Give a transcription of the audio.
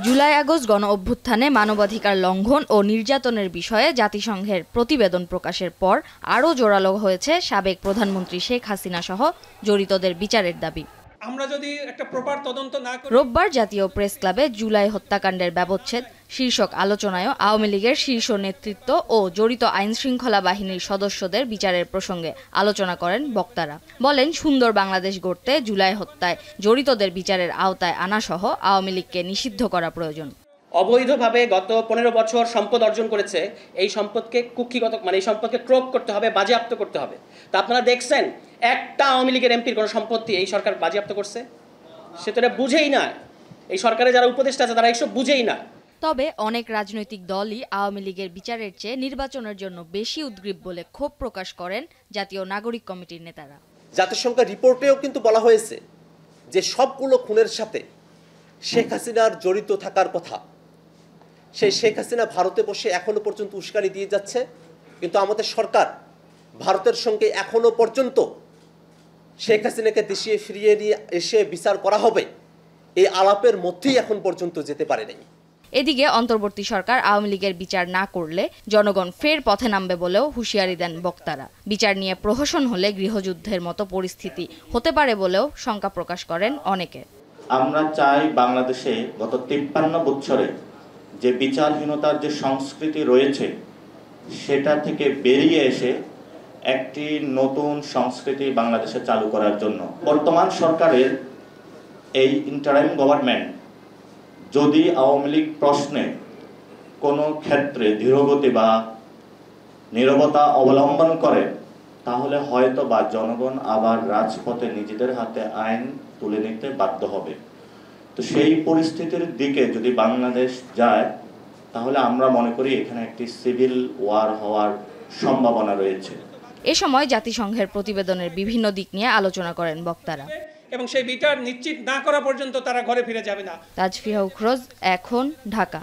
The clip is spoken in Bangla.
জুলাই আগস্ট গণ অভ্যুত্থানে মানবাধিকার লঙ্ঘন ও নির্যাতনের বিষয়ে জাতিসংঘের প্রতিবেদন প্রকাশের পর আরও জোরালো হয়েছে সাবেক প্রধানমন্ত্রী শেখ হাসিনা সহ জড়িতদের বিচারের দাবি। আমরা যদি একটা প্রপার তদন্ত না করি। রোববার জাতীয় প্রেস ক্লাবে জুলাই হত্যাকাণ্ডের ব্যবচ্ছেদ শীর্ষক আলোচনায়ও আওয়ামী লীগের শীর্ষ নেতৃত্ব ও জড়িত আইনশৃঙ্খলা বাহিনীর সদস্যদের বিচারের প্রসঙ্গে আলোচনা করেন বক্তারা। বলেন, সুন্দর বাংলাদেশ গড়তে জুলাই হত্যায় জড়িতদের বিচারের আওতায় আনা সহ আওয়ামী লীগকে নিষিদ্ধ করা প্রয়োজন। অবৈধভাবে গত 15 বছর সম্পদ অর্জন করেছে, এই সম্পদকে কুক্ষিগত এই সম্পদকে ক্রোক করতে হবে, বাজেয়াপ্ত করতে হবে। তা আপনারা দেখছেন একটা আওয়ামী লীগের এমপির কোনো সম্পত্তি এই সরকার বাজেয়াপ্ত করছে? সে তো এটা বুঝেই না। এই সরকারে যারা উপদেষ্টা আছে তারা এইসব বুঝেই না। তবে অনেক রাজনৈতিক দলই আওয়ামী লীগের বিচারের চেয়ে নির্বাচনের জন্য বেশি উদ্গ্রীব বলে ক্ষোভ প্রকাশ করেন জাতীয় নাগরিক কমিটির নেতারা। জাতিসংঘের রিপোর্টেও কিন্তু বলা হয়েছে যে সবগুলো খুনের সাথে শেখ হাসিনার জড়িত থাকার কথা। সেই শেখ হাসিনা ভারতে বসে এখনো পর্যন্ত উস্কানি দিয়ে যাচ্ছে, কিন্তু আমাদের সরকার ভারতের সঙ্গে এখনো পর্যন্ত শেখ হাসিনাকে দেশে ফিরিয়ে নিয়ে এসে বিচার করা হবে এই আলাপের মধ্যেই এখন পর্যন্ত যেতে পারে নাই। এদিকে অন্তর্বর্তী সরকার আওয়ামী লীগের বিচার না করলে জনগণ ফের পথে নামবে বলেও হুঁশিয়ারি দেন বক্তারা। বিচার নিয়ে প্রহসন হলে গৃহযুদ্ধের মতো পরিস্থিতি হতে পারে বলেও শঙ্কা প্রকাশ করেন অনেকে। আমরা চাই বাংলাদেশে গত 53 বছরে যে বিচারহীনতার যে সংস্কৃতি রয়েছে সেটা থেকে বেরিয়ে এসে একটি নতুন সংস্কৃতি বাংলাদেশে চালু করার জন্য বর্তমান সরকারের এই ইন্টারিম গভর্নমেন্ট যদি আওয়ামী লীগ প্রশ্নে কোনো ক্ষেত্রে ধীরগতি বা নীরবতা অবলম্বন করে তাহলে হয়তো বা জনগণ আবার রাজপথে নিজেদের হাতে আইন তুলে নিতে বাধ্য হবে। তো সেই পরিস্থিতির দিকে যদি বাংলাদেশ যায় তাহলে আমরা মনে করি এখানে একটি সিভিল ওয়ার হওয়ার সম্ভাবনা রয়েছে। এ সময় জাতিসংঘের প্রতিবেদনের বিভিন্ন দিক নিয়ে আলোচনা করেন বক্তারা। এবং সেই বিচার নিশ্চিত না করা পর্যন্ত তারা ঘরে ফিরে যাবে না। তাজফিয়া উখরোজ, এখন, ঢাকা।